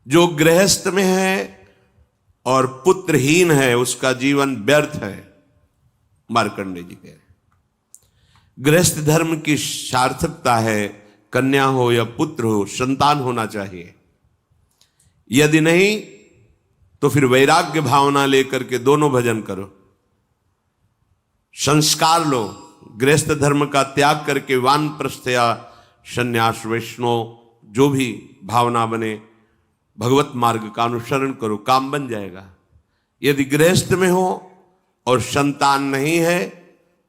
जो गृहस्थ में है और पुत्रहीन है उसका जीवन व्यर्थ है, मार्कंडेय जी कह रहे। गृहस्थ धर्म की सार्थकता है कन्या हो या पुत्र हो, संतान होना चाहिए। यदि नहीं तो फिर वैराग्य भावना लेकर के दोनों भजन करो, संस्कार लो, गृहस्थ धर्म का त्याग करके वानप्रस्थ या संन्यास वैष्णव जो भी भावना बने भगवत मार्ग का अनुसरण करो, काम बन जाएगा। यदि गृहस्थ में हो और संतान नहीं है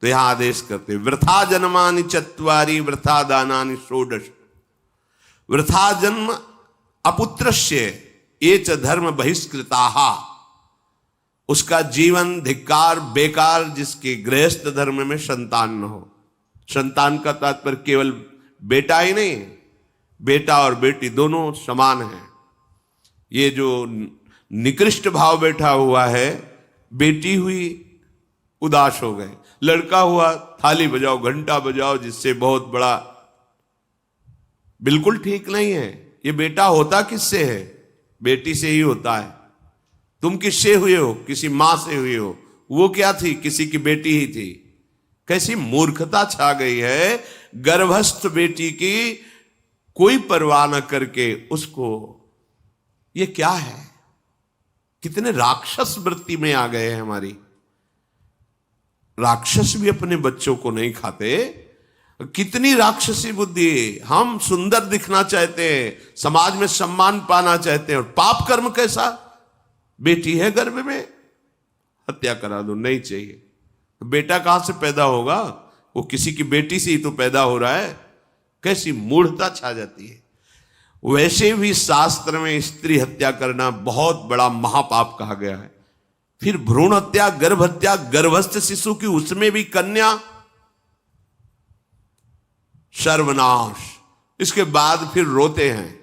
तो यहां आदेश करते वृथा जन्मानि चत्वारि वृथा दानानि षोडश। वृथा जन्म अपुत्रस्य ये च धर्म बहिष्कृताः, उसका जीवन धिक्कार बेकार जिसके गृहस्थ धर्म में संतान न हो। संतान का तात्पर्य केवल बेटा ही नहीं, बेटा और बेटी दोनों समान हैं। ये जो निकृष्ट भाव बैठा हुआ है, बेटी हुई उदास हो गए, लड़का हुआ थाली बजाओ घंटा बजाओ, जिससे बहुत बड़ा, बिल्कुल ठीक नहीं है। ये बेटा होता किससे है? बेटी से ही होता है। तुम किससे हुए हो? किसी मां से हुए हो। वो क्या थी? किसी की बेटी ही थी। कैसी मूर्खता छा गई है, गर्भस्थ बेटी की कोई परवाह न करके उसको, ये क्या है? कितने राक्षस वृत्ति में आ गए हैं हमारी। राक्षस भी अपने बच्चों को नहीं खाते। कितनी राक्षसी बुद्धि। हम सुंदर दिखना चाहते हैं, समाज में सम्मान पाना चाहते हैं, और पाप कर्म कैसा? बेटी है गर्भ में, हत्या करा दो, नहीं चाहिए। तो बेटा कहां से पैदा होगा? वो किसी की बेटी से ही तो पैदा हो रहा है। कैसी मूढ़ता छा जाती है। वैसे भी शास्त्र में स्त्री हत्या करना बहुत बड़ा महापाप कहा गया है। फिर भ्रूण हत्या, गर्भ हत्या, गर्भस्थ शिशु की, उसमें भी कन्या, सर्वनाश। इसके बाद फिर रोते हैं,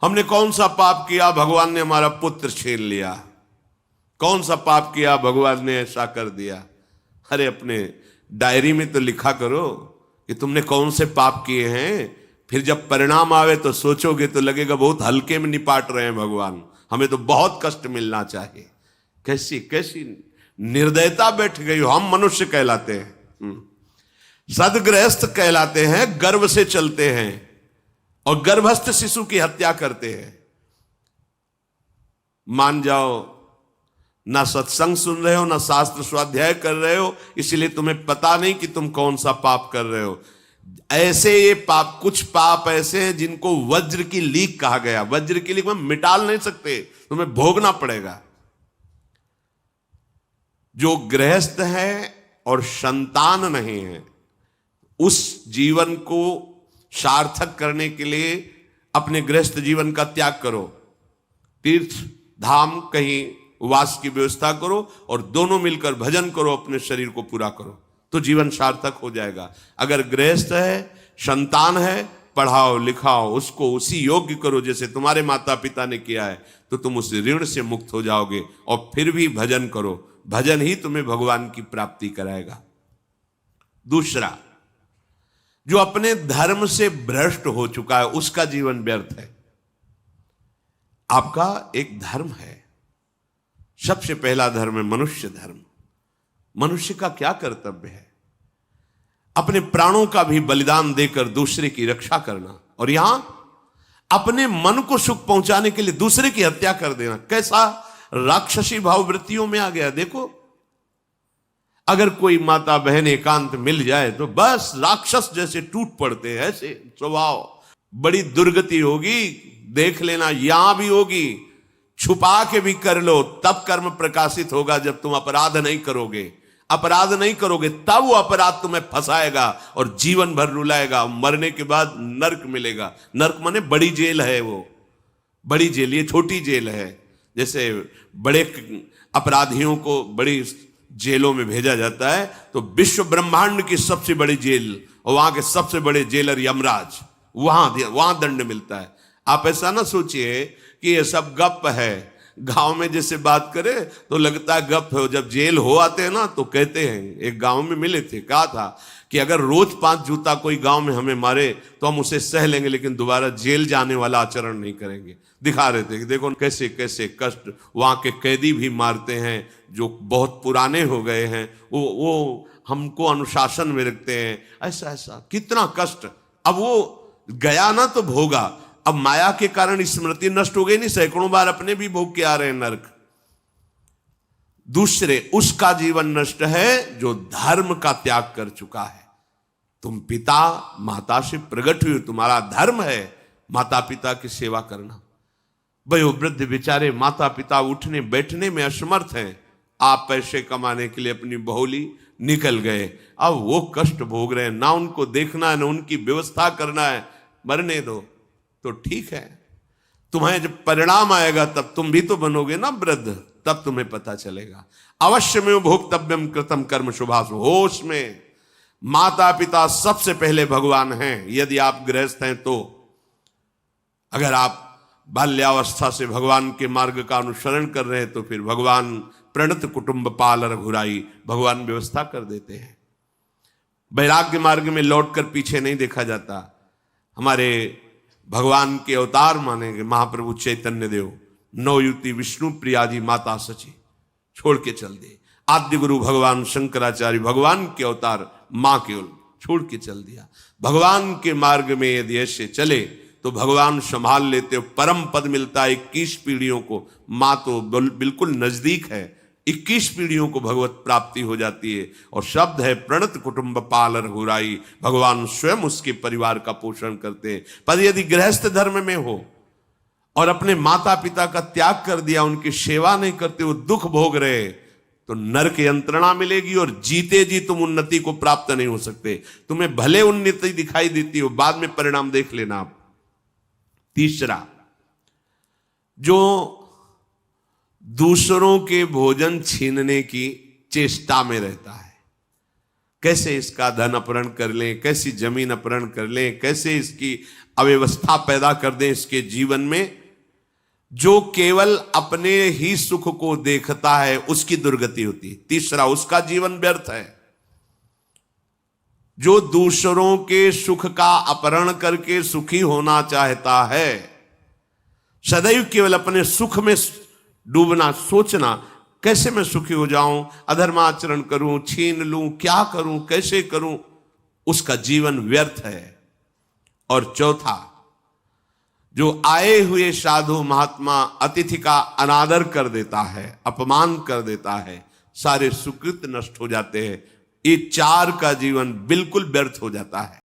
हमने कौन सा पाप किया, भगवान ने हमारा पुत्र छीन लिया। कौन सा पाप किया, भगवान ने ऐसा कर दिया। अरे अपने डायरी में तो लिखा करो कि तुमने कौन से पाप किए हैं। फिर जब परिणाम आवे तो सोचोगे तो लगेगा बहुत हल्के में निपाट रहे हैं भगवान, हमें तो बहुत कष्ट मिलना चाहिए। कैसी कैसी निर्दयता बैठ गई हो। हम मनुष्य कहलाते हैं, सदगृहस्थ कहलाते हैं, गर्भ से चलते हैं और गर्भस्थ शिशु की हत्या करते हैं। मान जाओ, ना सत्संग सुन रहे हो, ना शास्त्र स्वाध्याय कर रहे हो, इसलिए तुम्हें पता नहीं कि तुम कौन सा पाप कर रहे हो। ऐसे ये पाप, कुछ पाप ऐसे हैं जिनको वज्र की लीक कहा गया। वज्र की लीक में मिटाल नहीं सकते, तुम्हें भोगना पड़ेगा। जो गृहस्थ है और संतान नहीं है, उस जीवन को सार्थक करने के लिए अपने गृहस्थ जीवन का त्याग करो, तीर्थ धाम कहीं वास की व्यवस्था करो और दोनों मिलकर भजन करो, अपने शरीर को पूरा करो, तो जीवन सार्थक हो जाएगा। अगर गृहस्थ है, संतान है, पढ़ाओ लिखाओ, उसको उसी योग्य करो जैसे तुम्हारे माता पिता ने किया है, तो तुम उस ऋण से मुक्त हो जाओगे। और फिर भी भजन करो, भजन ही तुम्हें भगवान की प्राप्ति कराएगा। दूसरा, जो अपने धर्म से भ्रष्ट हो चुका है उसका जीवन व्यर्थ है। आपका एक धर्म है, सबसे पहला धर्म है मनुष्य धर्म। मनुष्य का क्या कर्तव्य है? अपने प्राणों का भी बलिदान देकर दूसरे की रक्षा करना, और यहां अपने मन को सुख पहुंचाने के लिए दूसरे की हत्या कर देना। कैसा राक्षसी भाव वृत्तियों में आ गया। देखो, अगर कोई माता बहन एकांत मिल जाए तो बस राक्षस जैसे टूट पड़ते हैं। ऐसे स्वभाव, बड़ी दुर्गति होगी, देख लेना, यहां भी होगी। छुपा के भी कर लो तब कर्म प्रकाशित होगा। जब तुम अपराध नहीं करोगे, अपराध नहीं करोगे, तब वो अपराध तुम्हें फंसाएगा और जीवन भर रुलाएगा। मरने के बाद नर्क मिलेगा। नर्क माने बड़ी जेल है, वो बड़ी जेल, ये छोटी जेल है। जैसे बड़े अपराधियों को बड़ी जेलों में भेजा जाता है, तो विश्व ब्रह्मांड की सबसे बड़ी जेल और वहां के सबसे बड़े जेलर यमराज, वहां दंड मिलता है। आप ऐसा ना सोचिए कि ये सब गप है। गांव में जैसे बात करे तो लगता है गप है, जब जेल हो आते हैं ना तो कहते हैं। एक गांव में मिले थे, कहा था कि अगर रोज 5 जूता कोई गांव में हमें मारे तो हम उसे सह लेंगे, लेकिन दोबारा जेल जाने वाला आचरण नहीं करेंगे। दिखा रहे थे कि देखो कैसे कैसे कष्ट वहां के कैदी भी मारते हैं जो बहुत पुराने हो गए हैं, वो हमको अनुशासन में रखते हैं, ऐसा ऐसा कितना कष्ट। अब वो गया ना तो भोगा, अब माया के कारण स्मृति नष्ट हो गई नहीं, सैकड़ों बार अपने भी भोग के आ रहे हैं नरक। दूसरे उसका जीवन नष्ट है जो धर्म का त्याग कर चुका है। तुम पिता माता से प्रकट हुए, तुम्हारा धर्म है माता पिता की सेवा करना। वयोवृद्ध बेचारे माता पिता उठने बैठने में असमर्थ हैं, आप पैसे कमाने के लिए अपनी बहुली निकल गए, अब वो कष्ट भोग रहे हैं, ना उनको देखना है ना उनकी व्यवस्था करना है, मरने दो तो ठीक है। तुम्हें जब परिणाम आएगा तब तुम भी तो बनोगे ना वृद्ध, तब तुम्हें पता चलेगा। अवश्य में भोक्तव्यम कृतम कर्म शुभाशु, होश में माता पिता सबसे पहले भगवान हैं यदि आप गृहस्थ हैं तो। अगर आप बाल्यावस्था से भगवान के मार्ग का अनुसरण कर रहे हैं तो फिर भगवान प्रणत कुटुंब पाल रघुराई, भगवान व्यवस्था कर देते हैं। वैराग्य मार्ग में लौटकर पीछे नहीं देखा जाता। हमारे भगवान के अवतार मानेंगे महाप्रभु चैतन्य देव, नवयुति विष्णु प्रियाजी माता सची छोड़ के चल दिए। आद्य गुरु भगवान शंकराचार्य भगवान के अवतार मां केवल छोड़ के चल दिया। भगवान के मार्ग में यदि ऐसे चले तो भगवान संभाल लेते हो, परम पद मिलता है 21 पीढ़ियों को। मां तो बिल्कुल नजदीक है, 21 पीढ़ियों को भगवत प्राप्ति हो जाती है। और शब्द है प्रणत कुटुंब पाल रघुराई, भगवान स्वयं उसके परिवार का पोषण करते हैं। पर यदि गृहस्थ धर्म में हो और अपने माता पिता का त्याग कर दिया, उनकी सेवा नहीं करते, वो दुख भोग रहे, तो नरक यंत्रणा मिलेगी और जीते जी तुम उन्नति को प्राप्त नहीं हो सकते। तुम्हें भले उन्नति दिखाई देती हो, बाद में परिणाम देख लेना आप। तीसरा, जो दूसरों के भोजन छीनने की चेष्टा में रहता है, कैसे इसका धन अपहरण कर लें, कैसी जमीन अपहरण कर लें, कैसे इसकी अव्यवस्था पैदा कर दें इसके जीवन में, जो केवल अपने ही सुख को देखता है उसकी दुर्गति होती है। तीसरा, उसका जीवन व्यर्थ है। जो दूसरों के सुख का अपहरण करके सुखी होना चाहता है, सदैव केवल अपने सुख में डूबना, सोचना कैसे मैं सुखी हो जाऊं, अधर्माचरण करूं, छीन लूं, क्या करूं, कैसे करूं, उसका जीवन व्यर्थ है। और चौथा, जो आए हुए साधु महात्मा अतिथि का अनादर कर देता है, अपमान कर देता है, सारे सुकृत नष्ट हो जाते हैं। ये चार का जीवन बिल्कुल व्यर्थ हो जाता है।